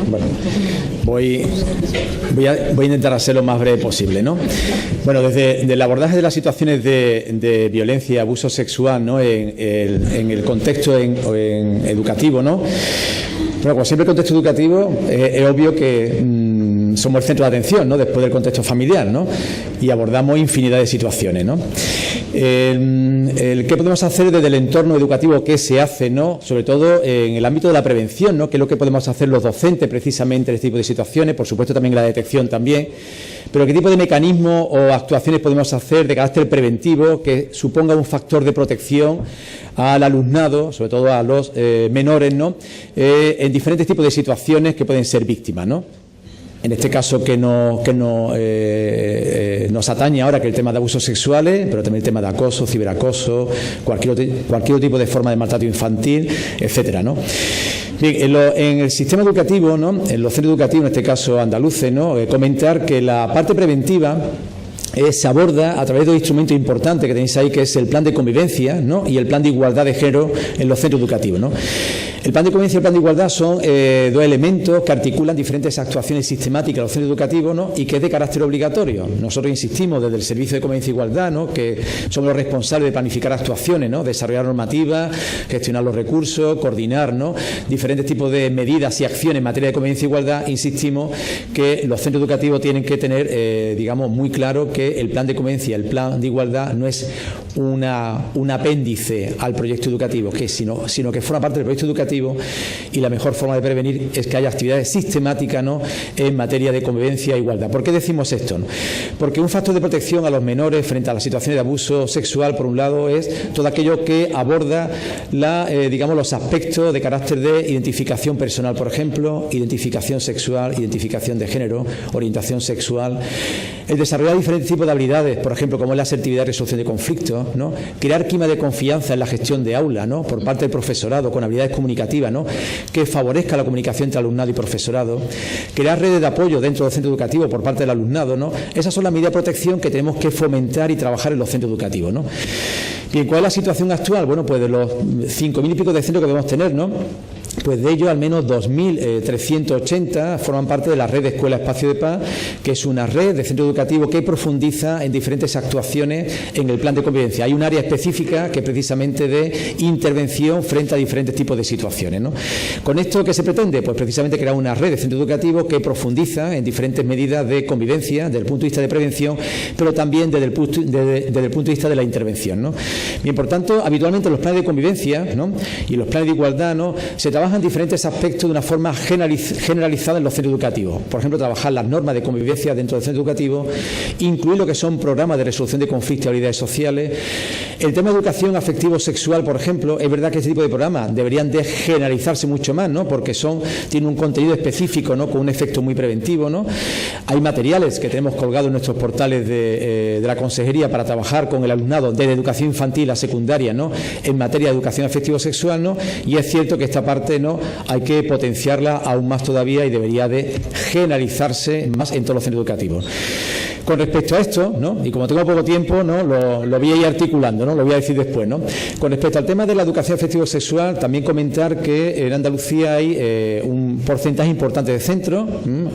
Bueno, voy a intentar ser lo más breve posible, ¿no? Bueno, desde el abordaje de las situaciones de violencia y abuso sexual, ¿no? en el contexto educativo, ¿no? Bueno, como siempre el contexto educativo es obvio que somos el centro de atención, ¿no? Después del contexto familiar, ¿no? Y abordamos infinidad de situaciones, ¿no? ¿Qué podemos hacer desde el entorno educativo? ¿Qué se hace, ¿no? Sobre todo en el ámbito de la prevención, ¿no? ¿Qué es lo que podemos hacer los docentes precisamente en este tipo de situaciones? Por supuesto también la detección también. Pero ¿qué tipo de mecanismos o actuaciones podemos hacer de carácter preventivo que suponga un factor de protección al alumnado, sobre todo a los menores, ¿no? En diferentes tipos de situaciones que pueden ser víctimas, ¿no? En este caso que nos atañe ahora, que es el tema de abusos sexuales, pero también el tema de acoso, ciberacoso, cualquier tipo de forma de maltrato infantil, etcétera, ¿no? Bien, en el sistema educativo, ¿no? En los centros educativos, en este caso andaluces, ¿no? Comentar que la parte preventiva se aborda a través de dos instrumentos importantes que tenéis ahí, que es el plan de convivencia, ¿no? Y el plan de igualdad de género en los centros educativos, ¿no? El plan de convivencia y el plan de igualdad son dos elementos que articulan diferentes actuaciones sistemáticas en los centros educativos, ¿no? Y que es de carácter obligatorio. Nosotros insistimos desde el Servicio de Convivencia e Igualdad, ¿no? Que somos los responsables de planificar actuaciones, ¿no? Desarrollar normativas, gestionar los recursos, coordinar, ¿no? Diferentes tipos de medidas y acciones en materia de convivencia e igualdad. Insistimos que los centros educativos tienen que tener, digamos, muy claro que el plan de convivencia, el plan de igualdad no es un apéndice al proyecto educativo, sino que forma parte del proyecto educativo, y la mejor forma de prevenir es que haya actividades sistemáticas, ¿no? En materia de convivencia e igualdad. ¿Por qué decimos esto, no? Porque un factor de protección a los menores frente a las situaciones de abuso sexual, por un lado, es todo aquello que aborda digamos, los aspectos de carácter de identificación personal, por ejemplo, identificación sexual, identificación de género, orientación sexual, el desarrollar diferentes tipos de habilidades, por ejemplo, como es la asertividad y resolución de conflictos, ¿no? Crear clima de confianza en la gestión de aula, ¿no? Por parte del profesorado, con habilidades comunicativas, ¿no? Que favorezca la comunicación entre alumnado y profesorado, crear redes de apoyo dentro del centro educativo por parte del alumnado, ¿no? Esas son las medidas de protección que tenemos que fomentar y trabajar en los centros educativos, ¿no? Bien, ¿cuál es la situación actual? Bueno, pues de los 5.000 y pico de centros que debemos tener, ¿no? Pues de ellos al menos 2.380 forman parte de la red de Escuela Espacio de Paz, que es una red de centro educativo que profundiza en diferentes actuaciones en el plan de convivencia. Hay un área específica que es precisamente de intervención frente a diferentes tipos de situaciones, ¿no? ¿Con esto qué se pretende? Pues precisamente crear una red de centro educativo que profundiza en diferentes medidas de convivencia desde el punto de vista de prevención, pero también desde el punto de vista de la intervención, ¿no? Bien, por tanto, habitualmente los planes de convivencia, ¿no? Y los planes de igualdad, ¿no? Se trabajan diferentes aspectos de una forma generalizada en los centros educativos. Por ejemplo, trabajar las normas de convivencia dentro del centro educativo, incluir lo que son programas de resolución de conflictos y habilidades sociales. El tema de educación afectivo-sexual, por ejemplo, es verdad que este tipo de programas deberían de generalizarse mucho más, ¿no? Porque tienen un contenido específico, ¿no? Con un efecto muy preventivo, ¿no? Hay materiales que tenemos colgados en nuestros portales de la consejería para trabajar con el alumnado desde educación infantil a secundaria, ¿no? En materia de educación afectivo-sexual, ¿no? Y es cierto que esta parte, ¿no? Hay que potenciarla aún más todavía y debería de generalizarse más en todos los centros educativos. Con respecto a esto, ¿no? Y como tengo poco tiempo, ¿no? Lo voy a ir articulando, ¿no? Lo voy a decir después, ¿no? Con respecto al tema de la educación afectivo-sexual, también comentar que en Andalucía hay un porcentaje importante de centros,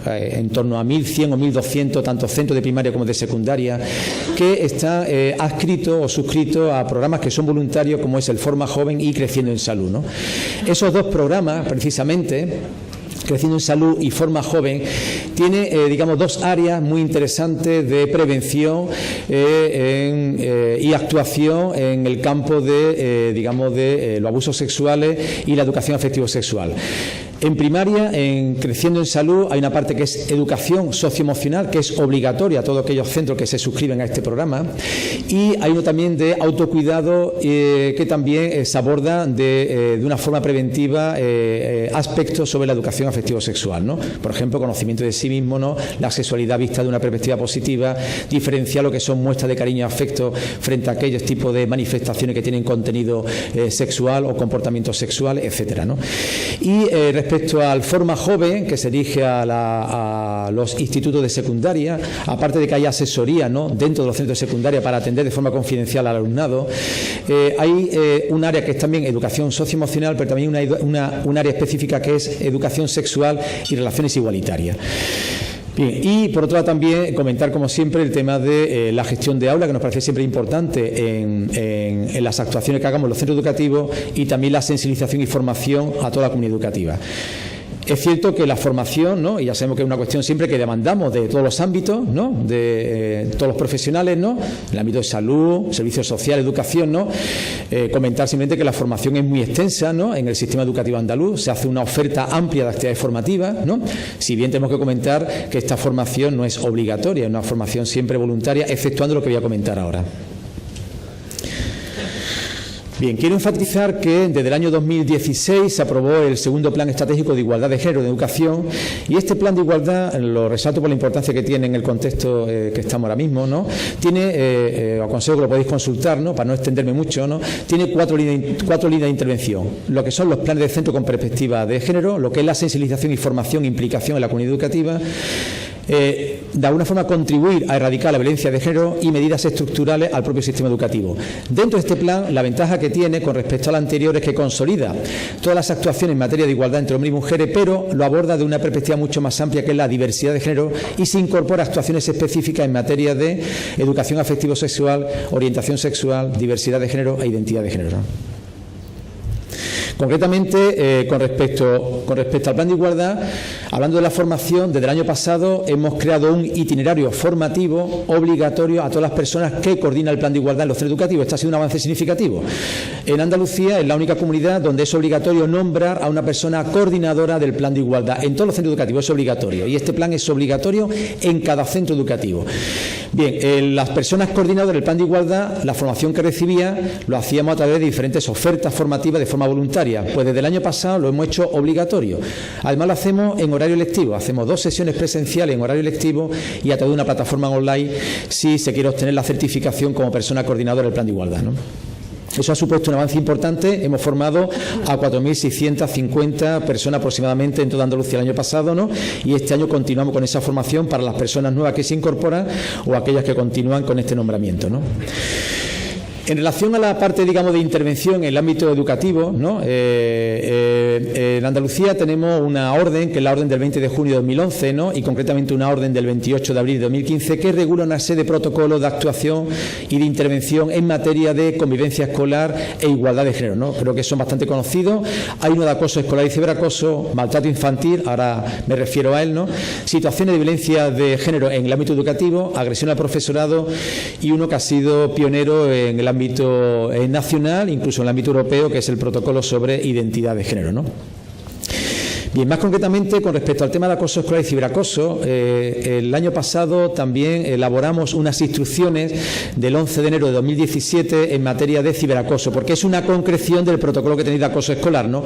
en torno a 1.100 o 1.200, tanto centros de primaria como de secundaria, que está adscrito o suscrito a programas que son voluntarios, como es el Forma Joven y Creciendo en Salud, ¿no? Esos dos programas, precisamente, Creciendo en Salud y Forma Joven, tiene, digamos, dos áreas muy interesantes de prevención y actuación en el campo de, digamos, de los abusos sexuales y la educación afectivo-sexual. En primaria, en Creciendo en Salud, hay una parte que es educación socioemocional, que es obligatoria a todos aquellos centros que se suscriben a este programa, y hay uno también de autocuidado que también se aborda de una forma preventiva aspectos sobre la educación afectivo-sexual, ¿no? Por ejemplo, conocimiento de sí mismo, ¿no? La sexualidad vista de una perspectiva positiva, diferenciar lo que son muestras de cariño y afecto frente a aquellos tipos de manifestaciones que tienen contenido sexual o comportamiento sexual, etcétera, ¿no? Y respecto al Forma Joven, que se dirige a los institutos de secundaria, aparte de que haya asesoría, ¿no?, dentro de los centros de secundaria para atender de forma confidencial al alumnado, hay un área que es también educación socioemocional, pero también un área específica que es educación sexual y relaciones igualitarias. Bien, y por otro lado también comentar, como siempre, el tema de la gestión de aula, que nos parece siempre importante en las actuaciones que hagamos en los centros educativos, y también la sensibilización y formación a toda la comunidad educativa. Es cierto que la formación, ¿no?, y ya sabemos que es una cuestión siempre que demandamos de todos los ámbitos, ¿no?, de todos los profesionales, ¿no?, en el ámbito de salud, servicios sociales, educación, ¿no?, comentar simplemente que la formación es muy extensa, ¿no?, en el sistema educativo andaluz, se hace una oferta amplia de actividades formativas, ¿no?, si bien tenemos que comentar que esta formación no es obligatoria, es una formación siempre voluntaria, exceptuando lo que voy a comentar ahora. Bien, quiero enfatizar que desde el año 2016 se aprobó el segundo Plan Estratégico de Igualdad de Género de Educación, y este plan de igualdad, lo resalto por la importancia que tiene en el contexto que estamos ahora mismo, ¿no?, tiene, os aconsejo que lo podéis consultar, ¿no?, para no extenderme mucho, ¿no?, tiene cuatro líneas de intervención: lo que son los planes de centro con perspectiva de género, lo que es la sensibilización y formación e implicación en la comunidad educativa, de alguna forma contribuir a erradicar la violencia de género, y medidas estructurales al propio sistema educativo. Dentro de este plan, la ventaja que tiene con respecto al anterior es que consolida todas las actuaciones en materia de igualdad entre hombres y mujeres, pero lo aborda de una perspectiva mucho más amplia, que es la diversidad de género, y se incorpora actuaciones específicas en materia de educación afectivo-sexual, orientación sexual, diversidad de género e identidad de género. Concretamente, con respecto al plan de igualdad, hablando de la formación, desde el año pasado hemos creado un itinerario formativo obligatorio a todas las personas que coordinan el plan de igualdad en los centros educativos. Este ha sido un avance significativo. En Andalucía es la única comunidad donde es obligatorio nombrar a una persona coordinadora del plan de igualdad. En todos los centros educativos es obligatorio, y este plan es obligatorio en cada centro educativo. Bien, las personas coordinadoras del plan de igualdad, la formación que recibía lo hacíamos a través de diferentes ofertas formativas de forma voluntaria. Pues desde el año pasado lo hemos hecho obligatorio. Además lo hacemos en horario lectivo, hacemos 2 sesiones presenciales en horario lectivo y a través de una plataforma online si se quiere obtener la certificación como persona coordinadora del plan de igualdad, ¿no? Eso ha supuesto un avance importante. Hemos formado a 4.650 personas aproximadamente en toda Andalucía el año pasado, ¿no?, y este año continuamos con esa formación para las personas nuevas que se incorporan o aquellas que continúan con este nombramiento, ¿no? En relación a la parte, digamos, de intervención en el ámbito educativo, ¿no?, en Andalucía tenemos una orden, que es la orden del 20 de junio de 2011, ¿no?, y concretamente una orden del 28 de abril de 2015, que regula una serie de protocolos de actuación y de intervención en materia de convivencia escolar e igualdad de género, ¿no? Creo que son bastante conocidos. Hay uno de acoso escolar y ciberacoso, maltrato infantil, ahora me refiero a él, ¿no?, situaciones de violencia de género en el ámbito educativo, agresión al profesorado, y uno que ha sido pionero en el ámbito nacional, incluso en el ámbito europeo, que es el protocolo sobre identidad de género, ¿no? Bien, más concretamente, con respecto al tema de acoso escolar y ciberacoso, el año pasado también elaboramos unas instrucciones del 11 de enero de 2017 en materia de ciberacoso, porque es una concreción del protocolo que tenéis de acoso escolar, ¿no?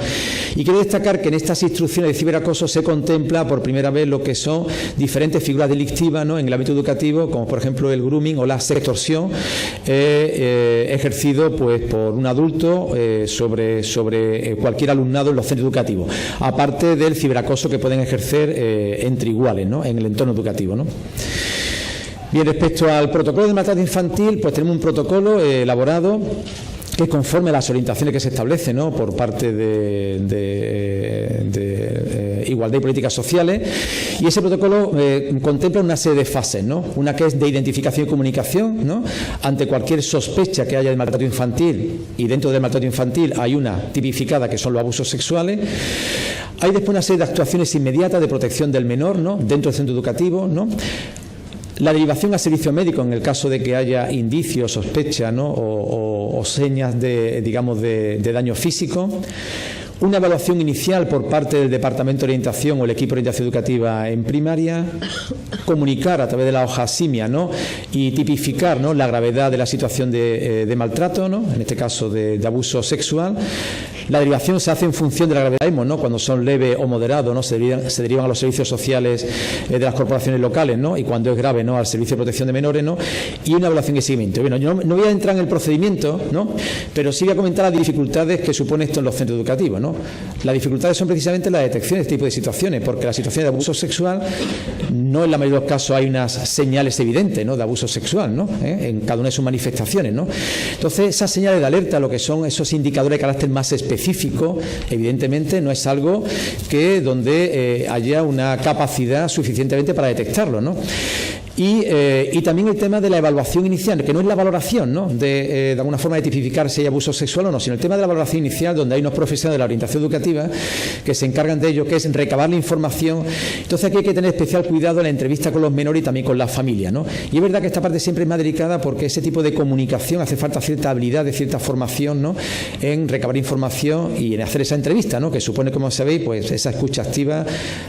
Y quiero destacar que en estas instrucciones de ciberacoso se contempla por primera vez lo que son diferentes figuras delictivas, ¿no?, en el ámbito educativo, como por ejemplo el grooming o la sextorsión, ejercido pues por un adulto sobre cualquier alumnado en los centros educativos, aparte del ciberacoso que pueden ejercer entre iguales, ¿no?, en el entorno educativo, ¿no? Bien, respecto al protocolo de maltrato infantil, pues tenemos un protocolo elaborado que es conforme a las orientaciones que se establecen, ¿no?, por parte de Igualdad y Políticas Sociales, y ese protocolo contempla una serie de fases, ¿no? Una que es de identificación y comunicación, ¿no?, ante cualquier sospecha que haya de maltrato infantil, y dentro del maltrato infantil hay una tipificada que son los abusos sexuales. Hay después una serie de actuaciones inmediatas de protección del menor, ¿no?, dentro del centro educativo, ¿no? La derivación a servicio médico en el caso de que haya indicios, sospechas, ¿no?, o señas de, digamos, de daño físico. Una evaluación inicial por parte del Departamento de Orientación o el equipo de orientación educativa en primaria, comunicar a través de la hoja simia, ¿no?, y tipificar, ¿no?, la gravedad de la situación de maltrato, ¿no?, en este caso de abuso sexual. La derivación se hace en función de la gravedad, ¿no?, cuando son leves o moderados, ¿no?, se derivan a los servicios sociales de las corporaciones locales, ¿no?, y cuando es grave, ¿no?, al Servicio de Protección de Menores, ¿no?, y una evaluación y seguimiento. Bueno, yo no voy a entrar en el procedimiento, ¿no?, pero sí voy a comentar las dificultades que supone esto en los centros educativos, ¿no? ¿no? Las dificultades son precisamente la detección de este tipo de situaciones, porque la situación de abuso sexual no en la mayoría de los casos hay unas señales evidentes, ¿no?, de abuso sexual, ¿no?, en cada una de sus manifestaciones, ¿no? Entonces, esas señales de alerta, lo que son esos indicadores de carácter más específico, evidentemente no es algo que donde haya una capacidad suficientemente para detectarlo, ¿no? Y también el tema de la evaluación inicial, que no es la valoración, ¿no?, de alguna forma de tipificar si hay abuso sexual o no, sino el tema de la valoración inicial, donde hay unos profesionales de la orientación educativa que se encargan de ello, que es recabar la información. Entonces aquí hay que tener especial cuidado en la entrevista con los menores y también con las familias, ¿no? Y es verdad que esta parte siempre es más delicada porque ese tipo de comunicación hace falta cierta habilidad, de cierta formación, ¿no?, en recabar información y en hacer esa entrevista, ¿no?, que supone, como sabéis, pues esa escucha activa,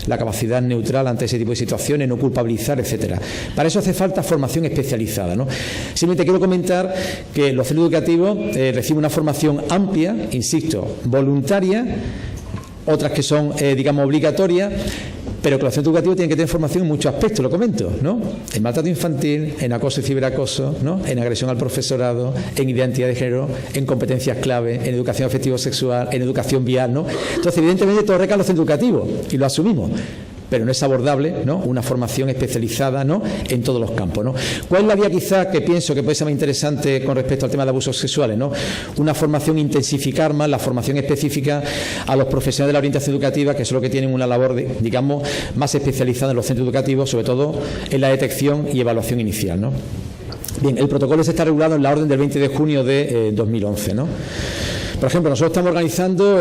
la capacidad neutral ante ese tipo de situaciones, no culpabilizar, etcétera. Para eso hace falta formación especializada, ¿no? Simplemente quiero comentar que los centros educativos reciben una formación amplia, insisto, voluntaria, otras que son, digamos, obligatorias, pero que los centros educativos tienen que tener formación en muchos aspectos, lo comento, ¿no? En maltrato infantil, en acoso y ciberacoso, ¿no?, en agresión al profesorado, en identidad de género, en competencias clave, en educación afectivo-sexual, en educación vial, ¿no? Entonces, evidentemente, todo recae en los centros educativos y lo asumimos, pero no es abordable, ¿no?, una formación especializada, ¿no?, en todos los campos, ¿no? ¿Cuál es la vía quizá que pienso que puede ser más interesante con respecto al tema de abusos sexuales, ¿no? Una formación, intensificar más la formación específica a los profesionales de la orientación educativa, que son los que tienen una labor, digamos, más especializada en los centros educativos, sobre todo en la detección y evaluación inicial, ¿no? Bien, el protocolo se está regulado en la orden del 20 de junio de 2011, ¿no? Por ejemplo, nosotros estamos organizando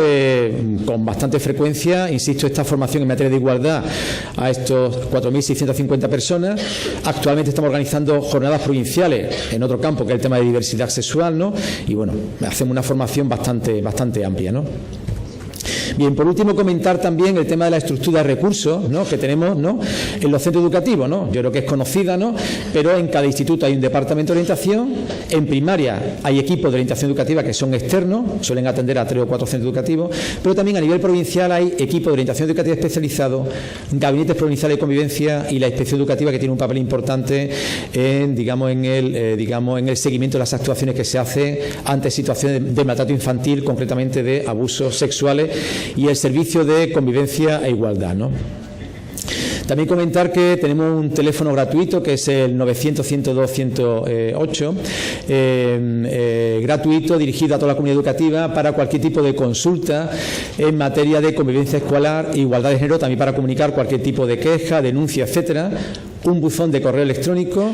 con bastante frecuencia, insisto, esta formación en materia de igualdad a estos 4.650 personas. Actualmente estamos organizando jornadas provinciales en otro campo, que es el tema de diversidad sexual, ¿no? Y bueno, hacemos una formación bastante amplia, ¿no? Bien, por último, comentar también el tema de la estructura de recursos, ¿no?, que tenemos, ¿no?, en los centros educativos, ¿no? Yo creo que es conocida, ¿no?, pero en cada instituto hay un departamento de orientación. En primaria hay equipos de orientación educativa que son externos, suelen atender a 3 o 4 centros educativos, pero también a nivel provincial hay equipos de orientación educativa especializados, gabinetes provinciales de convivencia y la inspección educativa, que tiene un papel importante en, digamos, en el seguimiento de las actuaciones que se hacen ante situaciones de maltrato infantil, concretamente de abusos sexuales, y el servicio de convivencia e igualdad, ¿no? También comentar que tenemos un teléfono gratuito que es el 900-102-108, gratuito, dirigido a toda la comunidad educativa para cualquier tipo de consulta en materia de convivencia escolar e igualdad de género, también para comunicar cualquier tipo de queja, denuncia, etcétera. Un buzón de correo electrónico.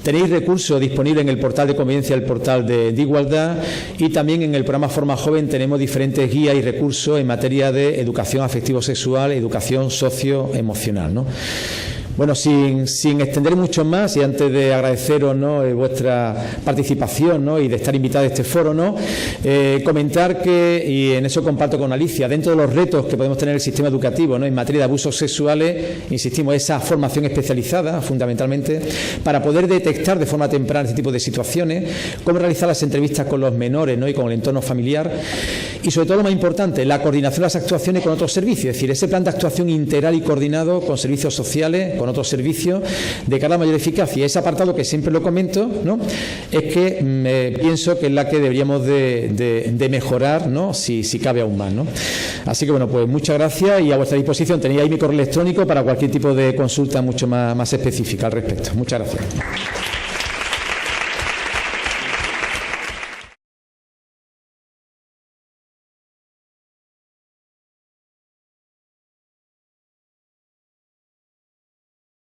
Tenéis recursos disponibles en el portal de convivencia, el portal de igualdad, y también en el programa Forma Joven tenemos diferentes guías y recursos en materia de educación afectivo-sexual, educación socioemocional, ¿no? Bueno, sin extender mucho más, y antes de agradeceros, ¿no?, vuestra participación, ¿no?, y de estar invitada a este foro, ¿no?, comentar que, y en eso comparto con Alicia, dentro de los retos que podemos tener en el sistema educativo, ¿no?, en materia de abusos sexuales, insistimos, esa formación especializada, fundamentalmente, para poder detectar de forma temprana este tipo de situaciones, cómo realizar las entrevistas con los menores, ¿no?, y con el entorno familiar, y sobre todo lo más importante, la coordinación de las actuaciones con otros servicios, es decir, ese plan de actuación integral y coordinado con servicios sociales, con otros servicios, de cara a mayor eficacia. Ese apartado, que siempre lo comento, ¿no?, es que pienso que es la que deberíamos de mejorar, ¿no?, si cabe aún más, ¿no? Así que bueno, pues muchas gracias, y a vuestra disposición tenéis ahí mi correo electrónico para cualquier tipo de consulta mucho más específica al respecto. Muchas gracias.